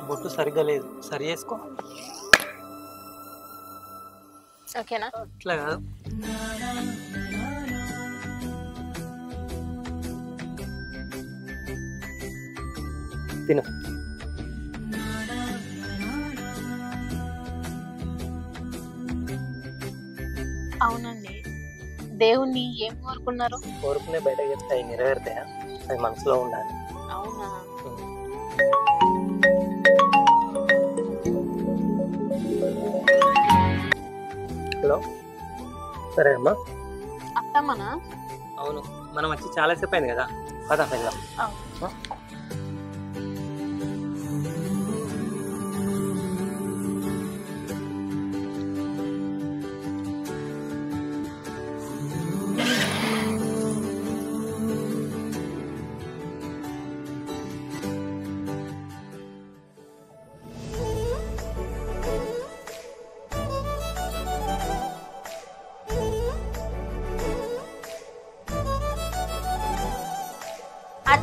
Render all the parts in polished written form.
బొట్టు సరిగ్గా లేదు, సరి చేసుకో. ఓకేనా? ఇట్లా కాదు. తిను. అవునండి, దేవుణ్ణి ఏం కోరుకున్నారు? కోరుకునే బయట చెప్తే అవి నెరవేరుతాయా? అది మనసులో ఉండాలి. అవునా? హలో, సరే అమ్మా. అత్తమ్మనా? అవును, మనం వచ్చి చాలాసేపు అయింది కదా, పద వెళ్దాం.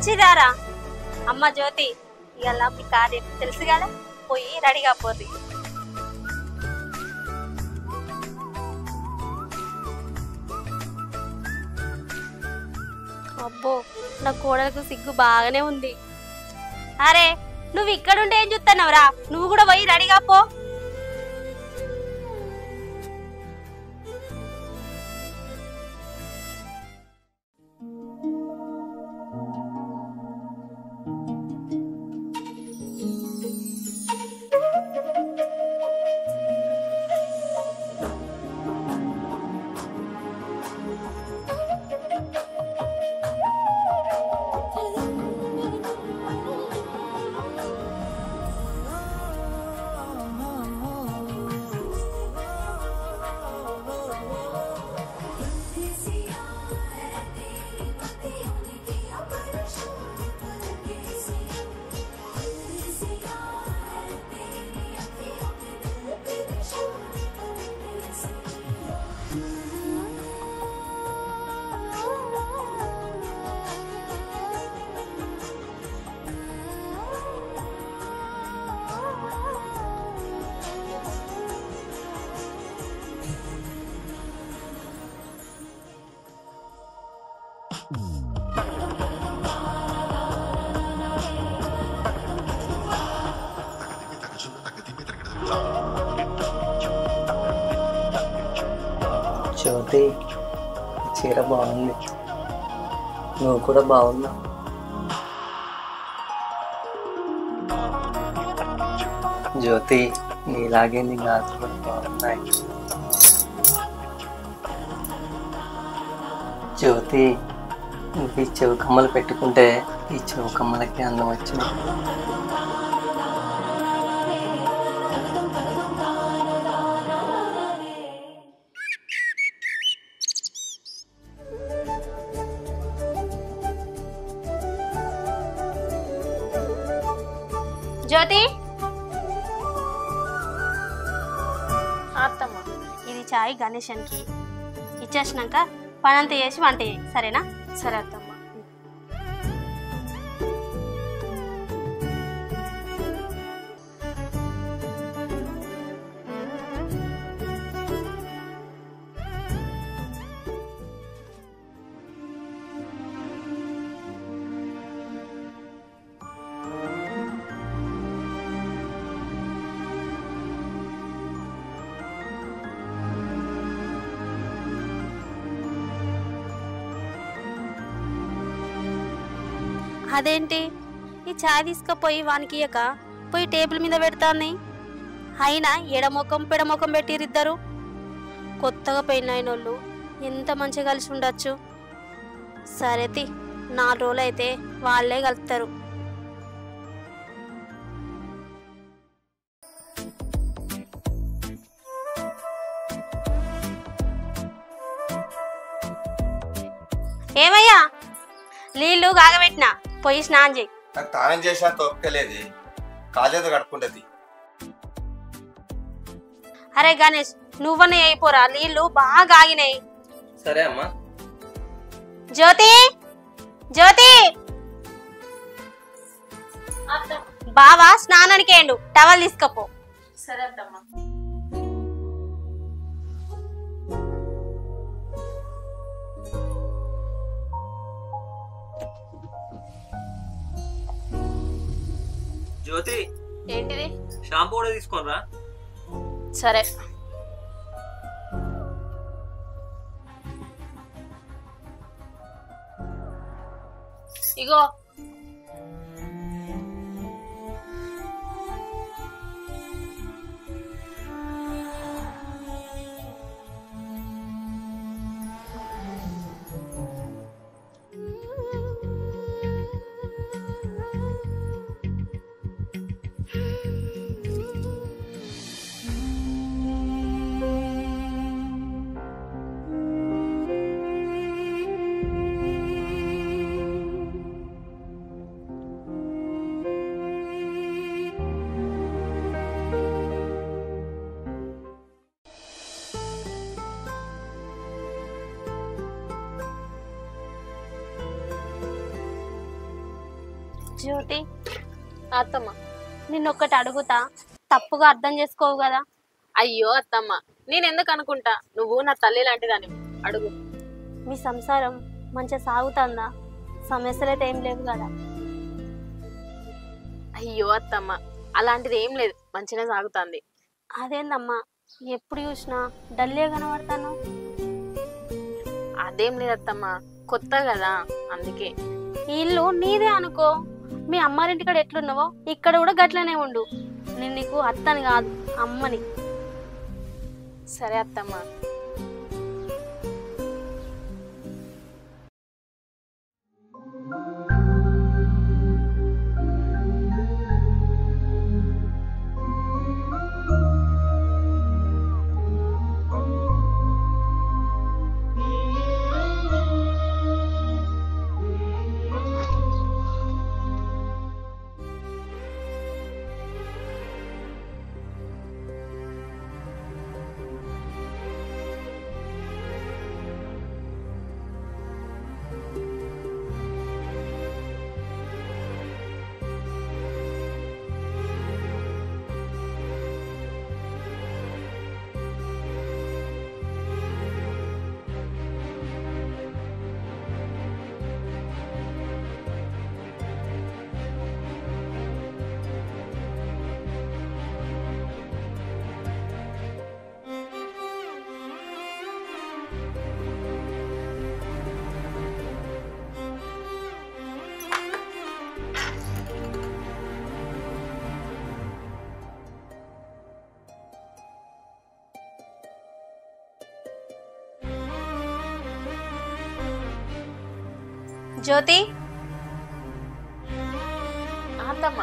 వచ్చిదారా అమ్మ జ్యోతి, ఇవాళ మీ కార్యం తెలుసు కదా, పోయి రెడీగా పోర్రి. అబ్బో, నా కోడలకు సిగ్గు బాగానే ఉంది. అరే, నువ్వు ఇక్కడుంటే ఏం చూస్తున్నావురా? నువ్వు కూడా పోయి రెడీగా పో. జ్యోతి, చీర బాగుంది, నువ్వు కూడా బాగున్నావు. జ్యోతి, నీలాగే నీ గాజులు కూడా బాగున్నాయి. జ్యోతి, నువ్వు ఈ చెవు కమ్మలు పెట్టుకుంటే ఈ చెవు కమ్మలకి అందం వచ్చింది. జ్యోతి, అత్తమ్మ, ఇది చాయ్ గణేశానికి ఇచ్చేసినాక పనంతా చేసి వంట చేయి, సరేనా? సరే అత్తమ్మ. అదేంటి, ఈ చాయ్ తీసుకుపోయి వానికి ఇయ్యక పోయి టేబుల్ మీద పెడతాంది. అయినా ఎడముఖం పెడముఖం పెట్టిరిద్దరు. కొత్తగా పెళ్ళైన వాళ్ళు ఎంత మంచిగా కలిసి ఉండొచ్చు. సరేతి, 4 రోజులు అయితే వాళ్ళే కలుపుతారు. ఏమయ్యా, నీళ్ళు కాగబెట్టినా, పోయి స్నానం చేయి. నాకు తానం చేసినా తొక్కలేదు, కాలేదో కడుక్కుంటది. అరే గణేష్, నువ్వనే అయిపోరా, నీళ్ళు బాగా ఆగినాయి. సరే అమ్మా. జ్యోతి, జ్యోతి. బావా స్నానానికి ఏండు టవల్ తీసుకపో. సరే అత్తమ్మ. జ్యోతి ఏంటిది? షాంపూ కూడా తీసుకోనరా. సరే. ఇగో జ్యోతి అత్తమ్మ. నిన్నొక్కటి అడుగుతా, తప్పుగా అర్థం చేసుకోవు కదా. అయ్యో అత్తమ్మ, నేను ఎందుకు అనుకుంటా, నువ్వు నా తల్లి లాంటిదాని. అడుగు. మీ సంసారం మంచిగా సాగుతుందా? సమస్యలైతే ఏం లేవు కదా? అయ్యో అత్తమ్మ, అలాంటిది ఏం లేదు, మంచిగా సాగుతుంది. అదేందమ్మా ఎప్పుడు చూసినా డల్లే కనబడతాను? అదేం లేదు అత్తమ్మ, కొత్త కదా అందుకే. ఈ ఇల్లు నీదే అనుకో, మీ అమ్మారింటికాడ ఎట్లున్నావో ఇక్కడ కూడా గట్లనే ఉండు. నేను నీకు అత్తని కాదు, అమ్మని. సరే అత్తమ్మ. జ్యోతి అత్తమ్మ.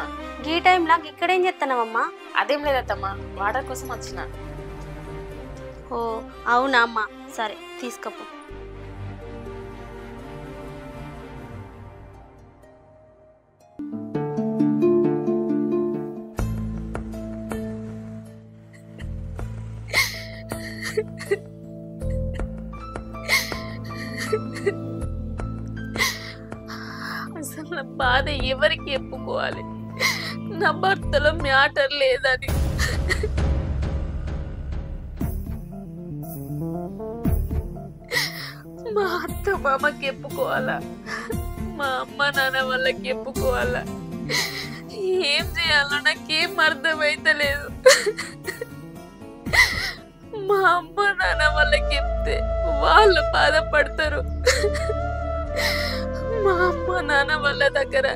ఈ టైంలో ఇక్కడేం చేస్తున్నావమ్మా? అదేం లేదు అత్తమ్మ, వాటర్ కోసం వచ్చిన. ఓ అవునా అమ్మా, సరే తీసుకపో. అసలు నా బాధ ఎవరికి చెప్పుకోవాలి? నా భర్తలో మ్యాటర్ లేదని. మా అత్త మామకి చెప్పుకోవాలా, మా అమ్మ నాన్న వాళ్ళకి చెప్పుకోవాలా, ఏం చేయాలో నాకేం అర్థమైతలేదు. మా అమ్మ నాన్న వాళ్ళకి చెప్తే వాళ్ళు బాధపడతారు. మా అమ్మ నాన్న వాళ్ళ దగ్గర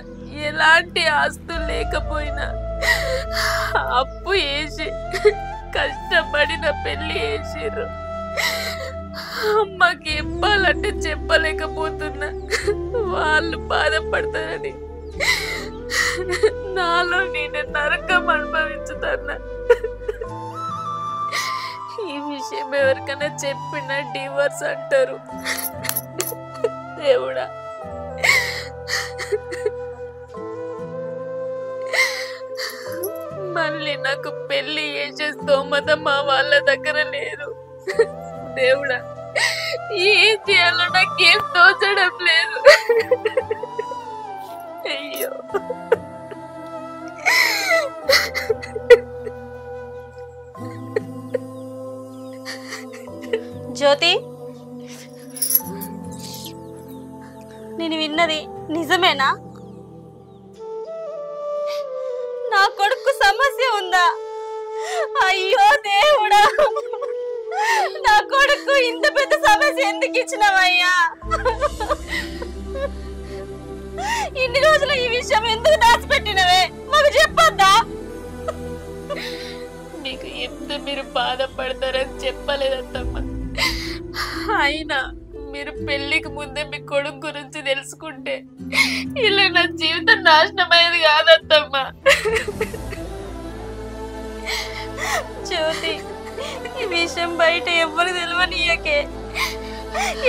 ఎలాంటి ఆస్తులు లేకపోయినా అప్పు వేసి కష్టపడిన పెళ్లి చేసిర్రు. అమ్మకి చెప్పాలంటే చెప్పలేకపోతున్నా, వాళ్ళు బాధపడతారని. నాలో నేను నరకం అనుభవించుతున్నా. ఈ విషయం ఎవరికైనా చెప్పినా డివోర్స్ అంటారు. దేవుడా, మళ్ళీ నాకు పెళ్లి చేసే స్తోమత మా వాళ్ళ దగ్గర లేదు. దేవుడా, ఏం చేయాలో నాకేం తోచడం లేదు. అయ్యో. జ్యోతి, నేను విన్నది నిజమేనా? నా కొడుకు సమస్య ఉందా? అయ్యో దేవుడా, నా కొడుకు ఇంత పెద్ద సమస్య ఎందుకు ఇచ్చినావయ్యా? ఇన్ని రోజులు ఈ విషయం ఎందుకు దాచిపెట్టినవే? మాకు చెప్పొద్దా? మీకు ఎంత మీరు బాధపడతారని చెప్పలేదత్తమ్మ. అయినా మీరు పెళ్లికి ముందే మీ కొడుకు గురించి తెలుసుకుంటే ఇలా నా జీవితం నాశనమయ్యేది కాదత్తమ్మ. జ్యోతి, ఈ విషయం బయట ఎవరు తెలియనియకే.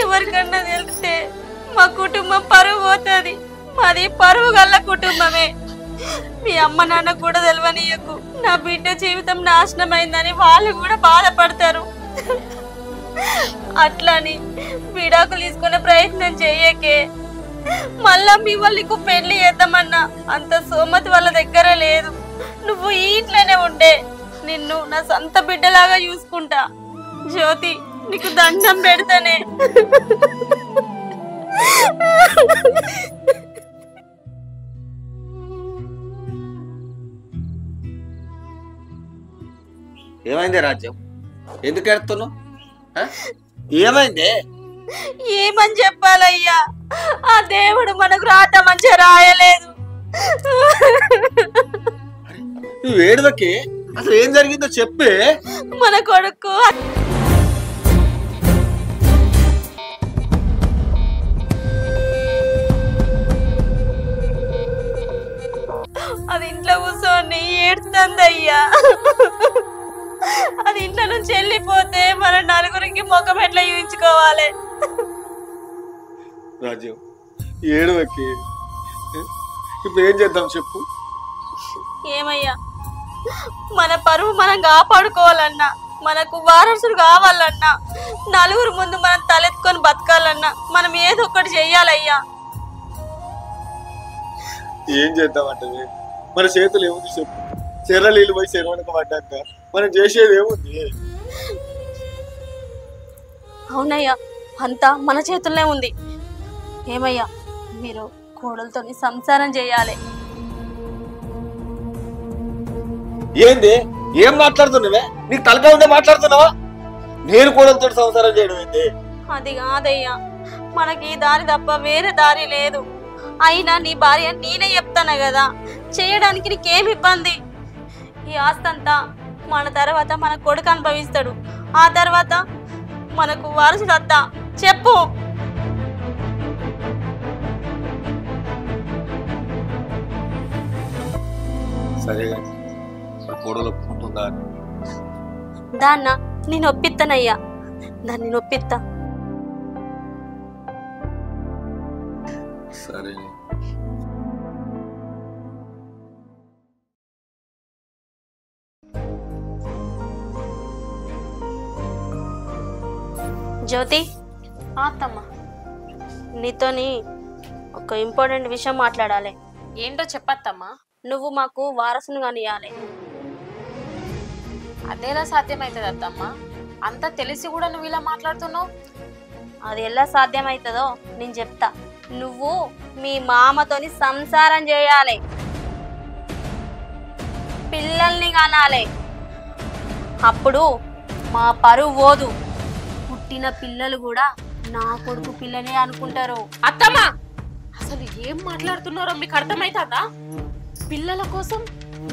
ఎవరికన్నా తెలిస్తే మా కుటుంబం పరువు పోతుంది. మాది పరువు గల్ల కుటుంబమే. మీ అమ్మ నాన్న కూడా తెలియనియకు. నా బిడ్డ జీవితం నాశనమైందని వాళ్ళు కూడా బాధపడతారు. అట్లని విడాకులు తీసుకునే ప్రయత్నం చెయ్యకే. మళ్ళా మీ వాళ్ళకు పెళ్లి చేద్దామన్నా అంత సోమతి వాళ్ళ దగ్గర లేదు. నువ్వు ఈ ఇంట్లోనే ఉండే. నిన్ను నా సొంత బిడ్డలాగా చూసుకుంటా. జ్యోతి, నీకు దండం పెడతానే. ఏమైంది రాజ్యం? ఎందుకు ఎడుతున్నావు? ఏమైంది? ఏమని చెప్పాలయ్యా? ఆ దేవుడు మనకు రాత మంచిగా రాయలేదు. నువ్వు ఏడువకి అసలు ఏం జరిగిందో చెప్పే. మన కొడుకు అది ఇంట్లో కూర్చొని ఏడుతుందయ్యా. అది ఇంట్లో నుంచి వెళ్ళిపోతే మన నలుగురికి ముఖం ఎట్లా చూయించుకోవాలి? రాజ్యం, ఏడువకి ఇప్పుడు ఏం చేద్దాం చెప్పు. ఏమయ్యా, మన పరువు మనం కాపాడుకోవాలన్నా, మనకు వారసుడు కావాలన్నా, నలుగురు ముందు మనం తలెత్తుకొని బతకాలన్నా మనం ఏదో ఒకటి చెయ్యాలయ్యా. ఏం చేద్దామంటే మన చేతులు ఏముంది చెప్పు. చెర్రలీలు పోయి చెరవనక పడ్డాక మనం చేసేది ఏముంది? అవునయ్యా, అంతా మన చేతుల్లోనే ఉంది. ఏమయ్యా, మీరు కోడలతో సంసారం చేయాలి. ఏంది? ఏం మాట్లాడుతున్నావే? నీకు తలకా ఉండే మాట్లాడుతున్నావా? నేను కోడలతో సంసారం చేయడం ఏంటి? అది కాదయ్యా, మనకి దారి తప్ప వేరే దారి లేదు. అయినా నీ భార్య నేనే చెప్తాను కదా, చేయడానికి నీకేమి ఇబ్బంది? ఈ ఆస్తంతా మన తర్వాత మన కొడుకు అనుభవిస్తాడు. ఆ తర్వాత మనకు వారసుడు అత్తా. చెప్పు. సరే కోడలు ఒప్పుకుంటుందా? దాన్న నేను ఒప్పిస్తానయ్యా, దాన్ని నొప్పిస్తా. సరే. జ్యోతి, అత్తమ్మ, నీతోని ఒక ఇంపార్టెంట్ విషయం మాట్లాడాలి. ఏంటో చెప్పత్తమ్మా. నువ్వు మాకు వారసును కానియాలి. అదేలా సాధ్యమవుతుంది అత్తమ్మ? అంతా తెలిసి కూడా నువ్వు ఇలా మాట్లాడుతున్నావు. అది ఎలా సాధ్యమవుతుందో నేను చెప్తా. నువ్వు మీ మామతోని సంసారం చేయాలి, పిల్లల్ని కనాలి. అప్పుడు మా పరువు పోదు. పుట్టిన పిల్లలు కూడా నా కొడుకు పిల్లనే అనుకుంటారు. అత్తమ్మ, అసలు ఏం మాట్లాడుతున్నారో మీకు అర్థమైతుందా? పిల్లల కోసం,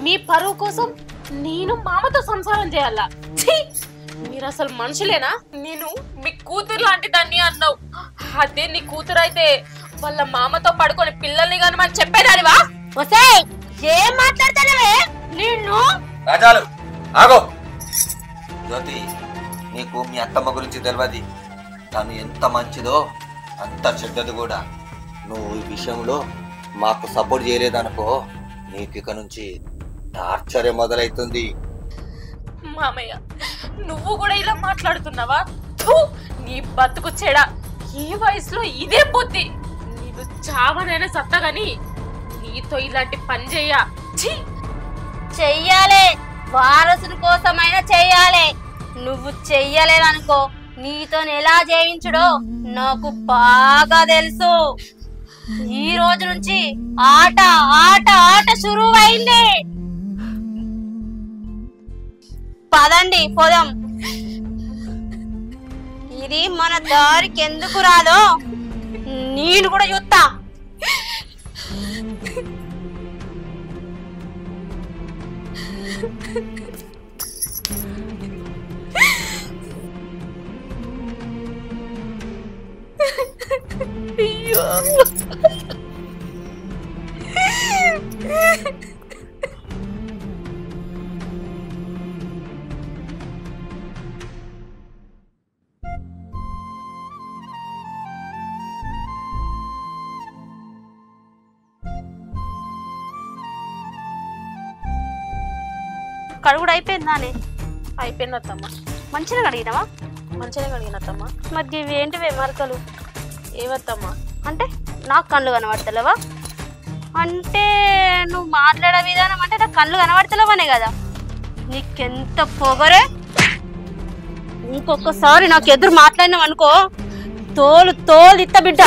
మీ పరువు కోసం నేను మామతో సంసారం చేయాలా? మీరు అసలు మనుషులేనా? నేను మీ కూతురు లాంటి దాన్ని అన్నావు. అదే నీ కూతురు అయితే వాళ్ళ మామతో పడుకొని పిల్లల్ని గాని మనం చెప్పేదానివా? ఏం మాట్లాడతానవే నిన్ను? రాజాలు ఆగో. జ్యోతి, నీకు మీ అత్తమ్మ గురించి తెలియదు. తను ఎంత మంచిదో అంత చెడ్డది కూడా. నువ్వు ఈ విషయంలో మాకు సపోర్ట్ చేయలేదనుకో, నీకు ఇక నుంచి టార్చరే మొదలైతుంది. మామయ్య, నువ్వు కూడా ఇలా మాట్లాడుతున్నావా? నీ బతుకు చెడా. ఈ వయసులో ఇదే బుద్ధి. నీకు చావనైనా సత్తగాని నీతో ఇలాంటి పని చెయ్యాలే, వారసుని కోసమైనా చెయ్యాలి. నువ్వు చెయ్యలేదనుకో నీతో ఎలా చేయించడో నాకు బాగా తెలుసు. ఈ రోజు నుంచి ఆట ఆట ఆట శురువైంది. పదండి పోదాం. ఇది మన దారికి ఎందుకు రాదో నేను కూడా చూస్తా. కడుగుడు అయిపోయిందానే? అయిపోయింది అత్తమ్మ. మంచిగా కడిగినావా? మంచిగా కడిగిన అత్తమ్మ. మరి ఇవి ఏంటివే మరకలు? ఏవత్తమ్మ? అంటే నాకు కళ్ళు కనబడతలేవా? అంటే నువ్వు మాట్లాడే విధానం అంటే నాకు కళ్ళు కనబడతలేవనే కదా. నీకెంత పొగరే! ఇంకొకసారి నాకు ఎదురు మాట్లాడినావు అనుకో తోలు తోలు ఇత్త బిడ్డ.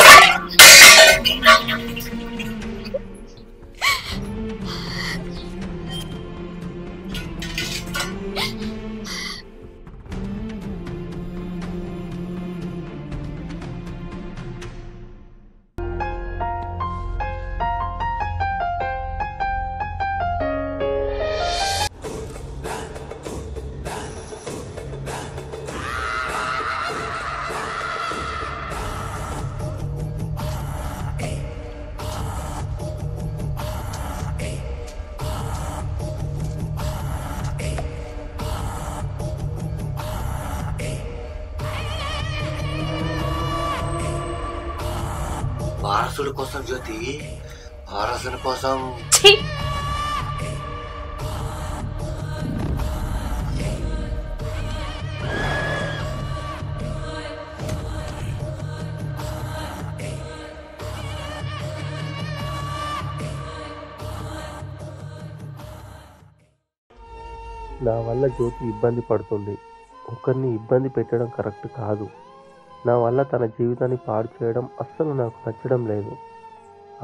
వారసుల కోసం జ్యోతి, వారసుల కోసం. నా వల్ల జ్యోతి ఇబ్బంది పడుతుంది. ఒకరిని ఇబ్బంది పెట్టడం కరెక్ట్ కాదు. నా వల్ల తన జీవితాన్ని పాడు చేయడం అస్సలు నాకు నచ్చడం లేదు.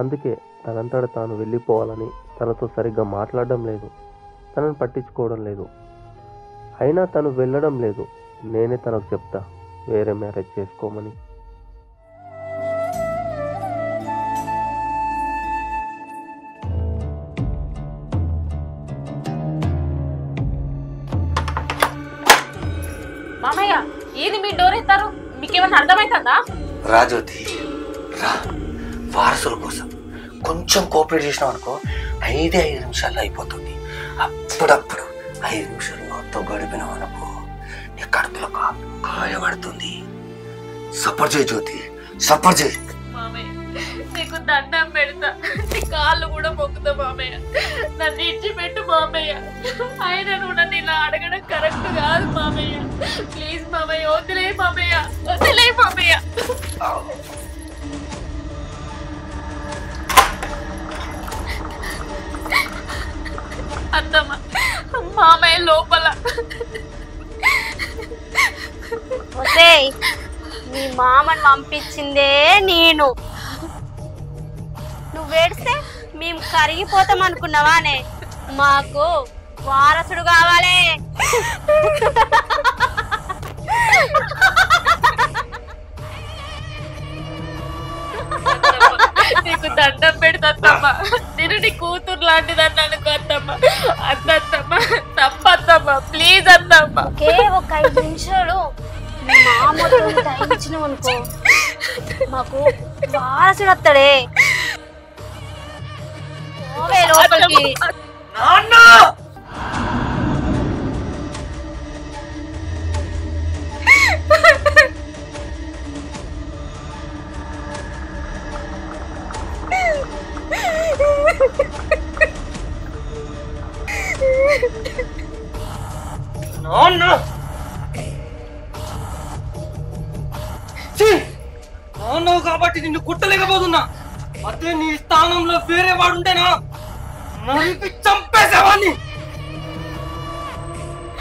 అందుకే తనంతట తాను వెళ్ళిపోవాలని తనతో సరిగ్గా మాట్లాడడం లేదు, తనను పట్టించుకోవడం లేదు. అయినా తను వెళ్ళడం లేదు. నేనే తనకు చెప్తా వేరే మ్యారేజ్ చేసుకోమని. మామయ్య ఏది మీ డోర్ ఎత్తారు? మీకేమన్నా అర్థమైతుందా? రాజ్యోతి రా, వారసుల కోసం కొంచెం కోఆపరేట్ చేసినాం అనుకో 5 నిమిషాల్లో అయిపోతుంది. అప్పుడప్పుడు 5 నిమిషాలు నాతో గడిపినాం అనుకో నీ కడుపులో గాయపడుతుంది. సపోర్ట్ చేయి జ్యోతి, సపోర్ట్ చేయి. మామయ్య నీకు దండం పెడతా, నీ కాళ్ళు కూడా మొక్కుతా మామయ్య. నన్ను ఇచ్చిపెట్టు మామయ్య. ఆయన నువ్వు నన్ను ఇలా అడగడం కరెక్ట్ కాదు మామయ్య. ప్లీజ్ మామయ్య, వదిలే మామయ్య, వదిలే మామయ్య. అత్తమ్మ, మామయ్య లోపల. మీ మామని పంపించిందే నేను. నువ్వు ఏడిస్తే మేము కరిగిపోతాం అనుకున్నావానే? మాకు వారసుడు కావాలి. నీకు దండం పెడతమ్మా, నేను నీ కూతురు లాంటిదని అనుకో అత్తమ్మ. అత్తమ్మ తప్పత్తమ్మ, ప్లీజ్ అత్తమ్మ. ఒక 5 నిమిషాలు మీ మామతో టైం ఇచ్చినావు అనుకో మాకు వారసుడు వస్తాడే. లోపలికి అన్నావు కాబట్టి నిన్ను కుట్టలేకపోతున్నా. అదే నీ స్థానంలో వేరే వాడుంటేనా నరికి చంపేసేవాడిని.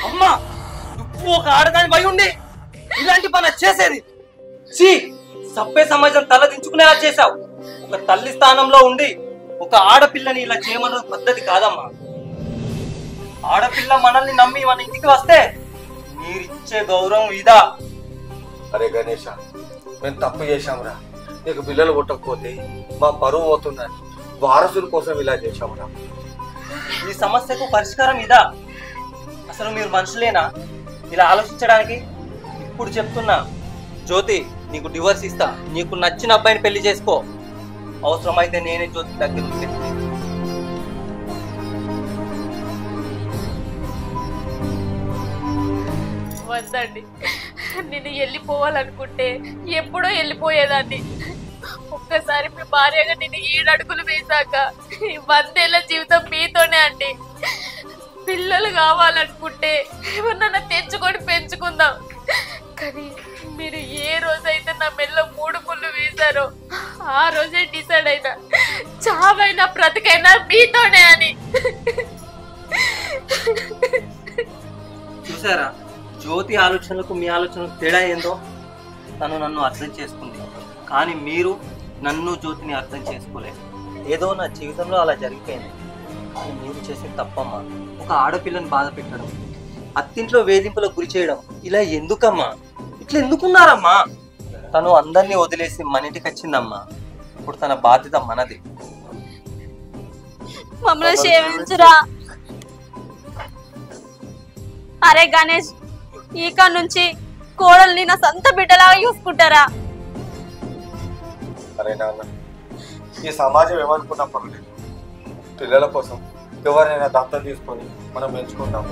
అమ్మా, నువ్వు ఒక ఆడదాని భయ ఉండి ఇలాంటి పని చేసేది? చీ, సభ్య సమాజం తలదించుకునేలా చేశావు. ఒక తల్లి స్థానంలో ఉండి ఒక ఆడపిల్లని ఇలా చేయమన్న పద్ధతి కాదమ్మా. ఆడపిల్ల మనల్ని నమ్మి మన ఇంటికి వస్తే మీరిచ్చే గౌరవం ఇదా? అరే గణేష, మేము తప్పు చేశాంరా. నీకు పిల్లలు పుట్టకపోతే మా పరువు పోతుందని వారసుల కోసం ఇలా చేశాంరా. ఈ సమస్యకు పరిష్కారం ఇదా? అసలు మీరు మనుషులేనా ఇలా ఆలోచించడానికి? ఇప్పుడు చెప్తున్నా జ్యోతి, నీకు డివోర్స్ ఇస్తా. నీకు నచ్చిన అబ్బాయిని పెళ్లి చేసుకో. అవసరమైతే నేనే జ్యోతి దగ్గర ఉంటే. వద్దండి, నేను వెళ్ళిపోవాలనుకుంటే ఎప్పుడో వెళ్ళిపోయేదాన్ని. ఒక్కసారి మీ భార్యగా నేను 7 అడుగులు వేశాక 100 ఏళ్ల జీవితం మీతోనే అండి. పిల్లలు కావాలనుకుంటే ఏమన్నా తెచ్చుకొని పెంచుకుందాం. కానీ మీరు ఏ రోజైతే నా మెల్ల 3 ముళ్ళు వేశారో ఆ రోజే డిసైడ్ అయినా చావైనా బ్రతికైనా మీతోనే అని. చూసారా జ్యోతి ఆలోచనలకు మీ ఆలోచనలకు తేడా ఏందో? తను నన్ను అర్థం చేసుకుంది, కానీ మీరు నన్ను జ్యోతిని అర్థం చేసుకోలేదు. ఏదో నా జీవితంలో అలా జరిగిపోయింది. కానీ మీరు చేసే తప్పమ్మా. ఒక ఆడపిల్లని బాధ పెట్టడం, అత్తింట్లో వేధింపులకు గురి చేయడం, ఇలా ఎందుకమ్మా? ఇట్లా ఎందుకున్నారమ్మా? తను అందరినీ వదిలేసి మన ఇంటికి వచ్చిందమ్మా. ఇప్పుడు తన బాధ్యత మనది. మమ్మల్ని క్షమించురా. అరే గణేష్, ఇక నుంచి కోడల్ని నా సొంత బిడ్డలాగా చూసుకుంటారా? అరే నాన్న, ఈ సమాజం ఏమనుకున్నా పర్లేదు, పిల్లల కోసం ఎవరైనా దత్తత తీసుకొని మనం పెంచుకుంటాము.